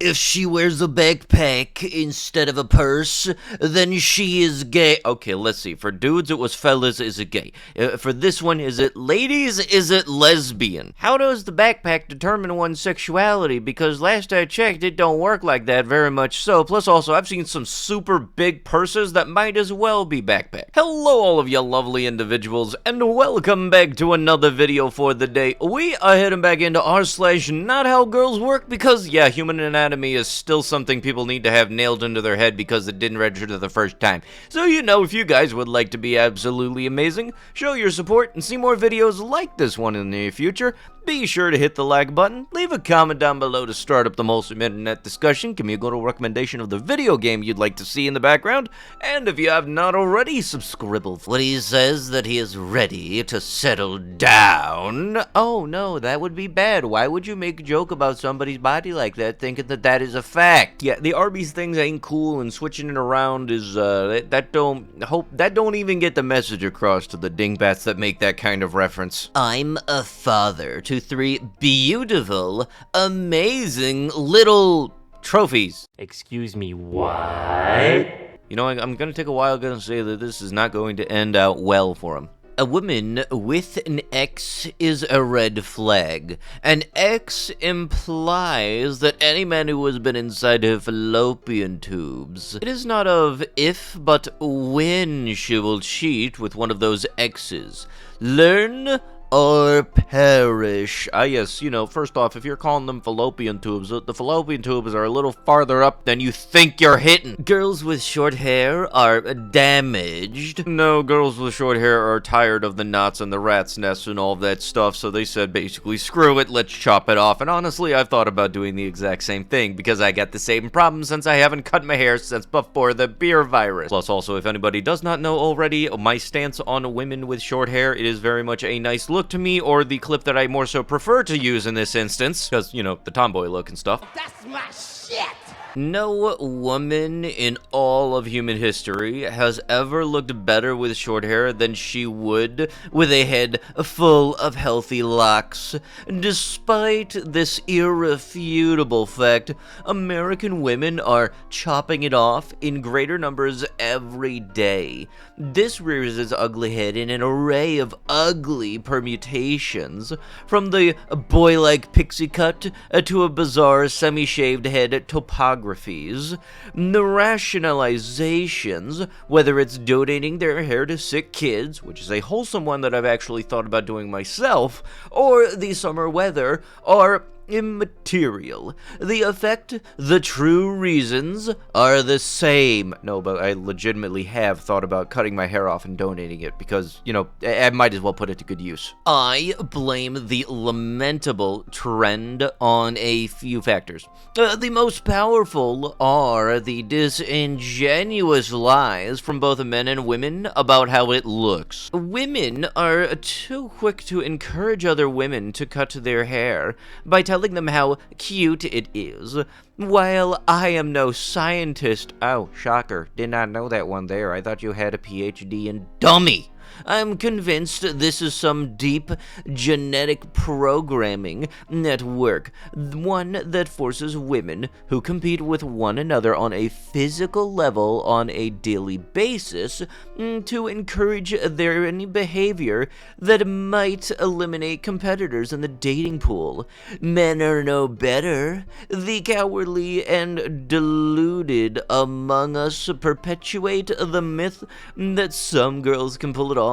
If she wears a backpack instead of a purse, then she is gay. Okay, let's see. For dudes, it was fellas, is it gay? For this one, is it ladies, is it lesbian? How does the backpack determine one's sexuality? Because last I checked, it don't work like that very much so. Plus also, I've seen some super big purses that might as well be backpack. Hello, all of you lovely individuals, and welcome back to another video for the day. We are heading back into r/NotHowGirlsWork because, yeah, human anatomy is still something people need to have nailed into their head because it didn't register the first time. So, you know, if you guys would like to be absolutely amazing, show your support, and see more videos like this one in the near future, be sure to hit the like button, leave a comment down below to start up the most internet discussion, give me a good recommendation of the video game you'd like to see in the background, and if you have not already, subscribe. What he says that he is ready to settle down. Oh no, that would be bad. Why would you make a joke about somebody's body like that, thinking that that is a fact? Yeah, the Arby's things ain't cool, and switching it around is, that don't even get the message across to the dingbats that make that kind of reference. I'm a father to 3 beautiful, amazing little trophies. Excuse me, what? You know, I'm gonna take a while to say that this is not going to end out well for him. A woman with an X is a red flag. An X implies that any man who has been inside her fallopian tubes. It is not of if, but when she will cheat with one of those X's. Learn or perish. Ah, yes, you know, first off, if you're calling them fallopian tubes, the fallopian tubes are a little farther up than you think you're hitting. Girls with short hair are damaged. No, girls with short hair are tired of the knots and the rat's nests and all of that stuff, so they said basically, screw it, let's chop it off. And honestly, I've thought about doing the exact same thing, because I got the same problem since I haven't cut my hair since before the beer virus. Plus also, if anybody does not know already, my stance on women with short hair, it is very much a nice look to me, or the clip that I more so prefer to use in this instance, because, you know, the tomboy look and stuff. That's my shit! No woman in all of human history has ever looked better with short hair than she would with a head full of healthy locks. Despite this irrefutable fact, American women are chopping it off in greater numbers every day. This rears its ugly head in an array of ugly permutations, from the boy-like pixie cut to a bizarre semi-shaved head topography. The rationalizations, whether it's donating their hair to sick kids, which is a wholesome one that I've actually thought about doing myself, or the summer weather, are immaterial. The effect, the true reasons, are the same. No, but I legitimately have thought about cutting my hair off and donating it because, you know, I might as well put it to good use. I blame the lamentable trend on a few factors. The most powerful are the disingenuous lies from both men and women about how it looks. Women are too quick to encourage other women to cut their hair by telling them how cute it is. While I am no scientist— oh, shocker, did not know that one there. I thought you had a PhD in dummy. I'm convinced this is some deep genetic programming at work, one that forces women who compete with one another on a physical level on a daily basis to encourage their behavior that might eliminate competitors in the dating pool. Men are no better. The cowardly and deluded among us perpetuate the myth that some girls can pull it off.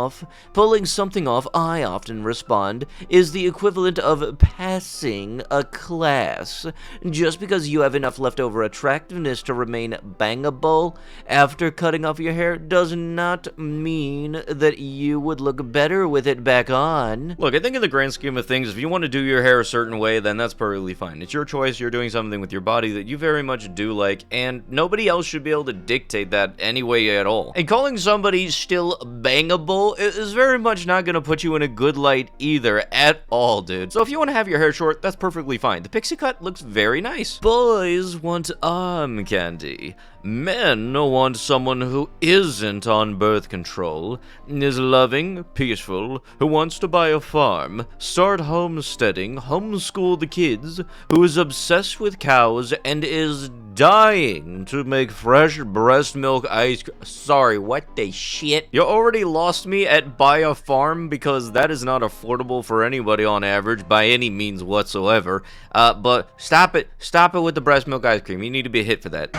Pulling something off, I often respond, is the equivalent of passing a class. Just because you have enough leftover attractiveness to remain bangable after cutting off your hair does not mean that you would look better with it back on. Look, I think in the grand scheme of things, if you want to do your hair a certain way, then that's perfectly fine. It's your choice. You're doing something with your body that you very much do like, and nobody else should be able to dictate that anyway at all. And calling somebody still bangable affordable is very much not gonna put you in a good light either at all, dude. So if you want to have your hair short, that's perfectly fine. The pixie cut looks very nice. Boys want arm candy. Men want someone who isn't on birth control, is loving, peaceful, who wants to buy a farm, start homesteading, homeschool the kids, who is obsessed with cows, and is dying to make fresh breast milk ice cream. Sorry, what the shit? You already lost me at buy a farm because that is not affordable for anybody on average by any means whatsoever. But stop it with the breast milk ice cream. You need to be hit for that.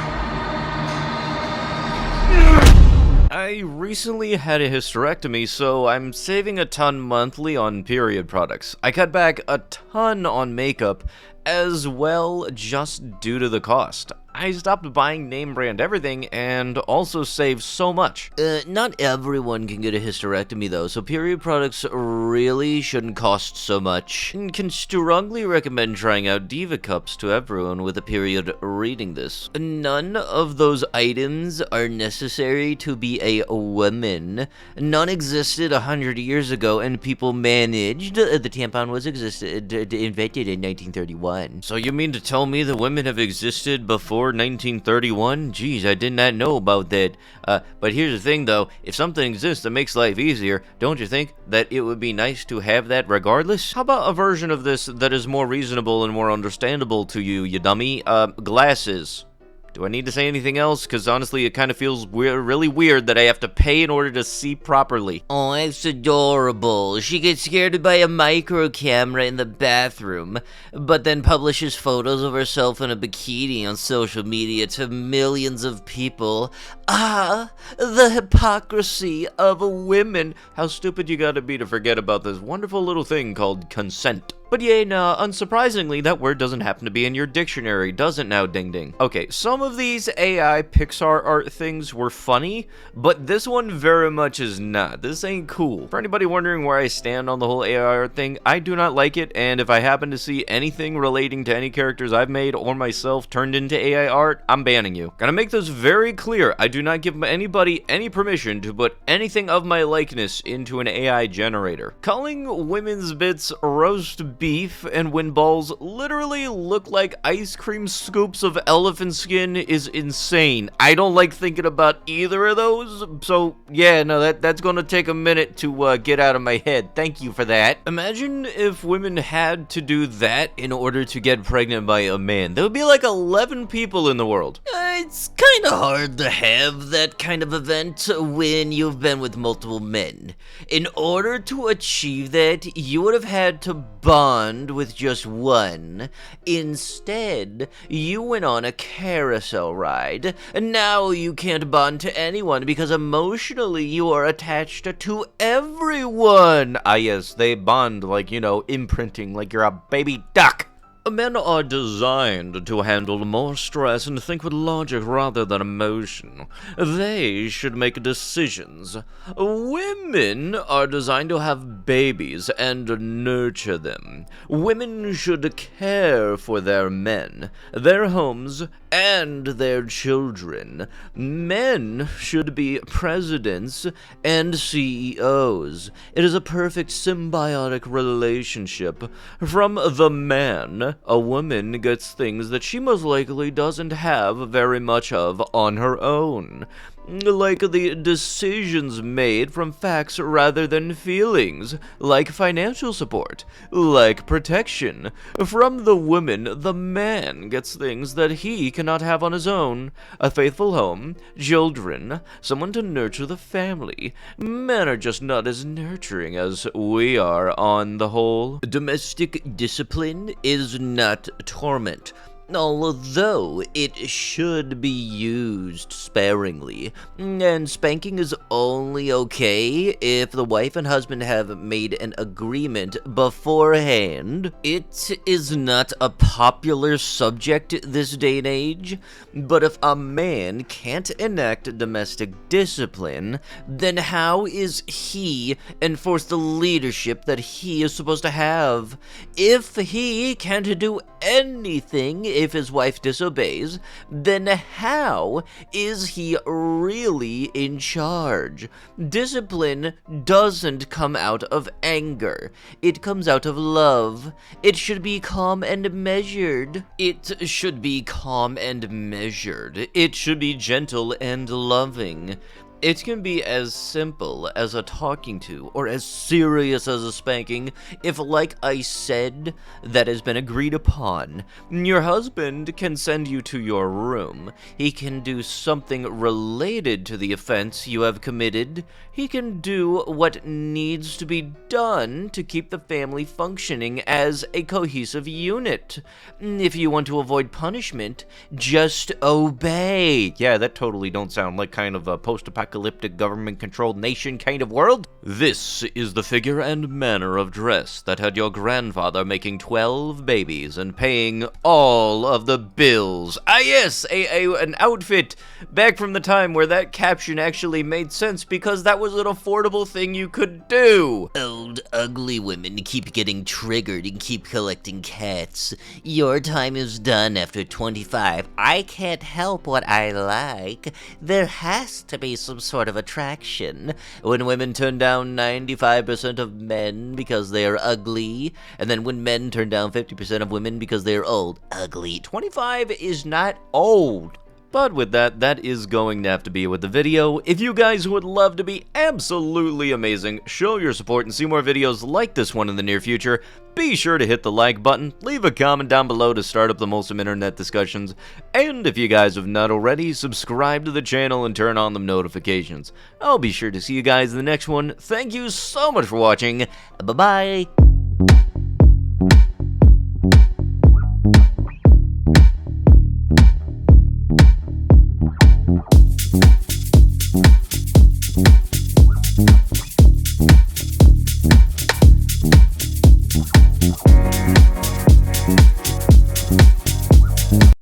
I recently had a hysterectomy, so I'm saving a ton monthly on period products. I cut back a ton on makeup as well just due to the cost. I stopped buying name brand everything and also saved so much. Not everyone can get a hysterectomy though, so period products really shouldn't cost so much. And can strongly recommend trying out Diva Cups to everyone with a period reading this. None of those items are necessary to be a woman. None existed 100 years ago and people managed. The tampon was invented in 1931. So you mean to tell me the women have existed before 1931? Geez, I did not know about that. But here's the thing though, if something exists that makes life easier, don't you think that it would be nice to have that regardless? How about a version of this that is more reasonable and more understandable to you, you dummy? Glasses. Do I need to say anything else? Because honestly, it kind of feels really weird that I have to pay in order to see properly. Oh, that's adorable. She gets scared by a micro camera in the bathroom, but then publishes photos of herself in a bikini on social media to millions of people. Ah, the hypocrisy of women. How stupid you gotta be to forget about this wonderful little thing called consent. But yeah, nah, unsurprisingly, that word doesn't happen to be in your dictionary, does it now, ding ding? Okay, some of these AI Pixar art things were funny, but this one very much is not. This ain't cool. For anybody wondering where I stand on the whole AI art thing, I do not like it, and if I happen to see anything relating to any characters I've made or myself turned into AI art, I'm banning you. Gotta make this very clear, I do not give anybody any permission to put anything of my likeness into an AI generator. Calling women's bits roast beef and when balls literally look like ice cream scoops of elephant skin is insane. I don't like thinking about either of those, so yeah, no, that's gonna take a minute to get out of my head. Thank you for that. Imagine if women had to do that in order to get pregnant by a man. There would be like 11 people in the world. It's kind of hard to have that kind of event when you've been with multiple men. In order to achieve that, you would have had to bond with just one. Instead, you went on a carousel ride, and now you can't bond to anyone because emotionally you are attached to everyone. Ah yes, they bond like, you know, imprinting like you're a baby duck. Men are designed to handle more stress and think with logic rather than emotion. They should make decisions. Women are designed to have babies and nurture them. Women should care for their men, their homes, and their children. Men should be presidents and CEOs. It is a perfect symbiotic relationship. From the man, a woman gets things that she most likely doesn't have very much of on her own. Like the decisions made from facts rather than feelings, like financial support, like protection. From the woman, the man gets things that he cannot have on his own: a faithful home, children, someone to nurture the family. Men are just not as nurturing as we are on the whole. Domestic discipline is not torment, although it should be used sparingly, and spanking is only okay if the wife and husband have made an agreement beforehand. It is not a popular subject this day and age, but if a man can't enact domestic discipline, then how is he enforce the leadership that he is supposed to have? If he can't do anything if his wife disobeys, then how is he really in charge? Discipline doesn't come out of anger. It comes out of love. It should be calm and measured. It should be calm and measured. It should be gentle and loving. It can be as simple as a talking to, or as serious as a spanking, if, like I said, that has been agreed upon. Your husband can send you to your room. He can do something related to the offense you have committed. He can do what needs to be done to keep the family functioning as a cohesive unit. If you want to avoid punishment, just obey. Yeah, that totally don't sound like kind of a post-apocalyptic government-controlled nation kind of world. This is the figure and manner of dress that had your grandfather making 12 babies and paying all of the bills. Ah yes, an outfit back from the time where that caption actually made sense because that was an affordable thing you could do. Old, ugly women keep getting triggered and keep collecting cats. Your time is done after 25. I can't help what I like. There has to be some sort of attraction. When women turn down 95% of men because they are ugly, and then when men turn down 50% of women because they are old. Ugly. 25 is not old. But with that, that is going to have to be with the video. If you guys would love to be absolutely amazing, show your support and see more videos like this one in the near future, be sure to hit the like button, leave a comment down below to start up the wholesome internet discussions, and if you guys have not already, subscribe to the channel and turn on the notifications. I'll be sure to see you guys in the next one. Thank you so much for watching. Bye-bye.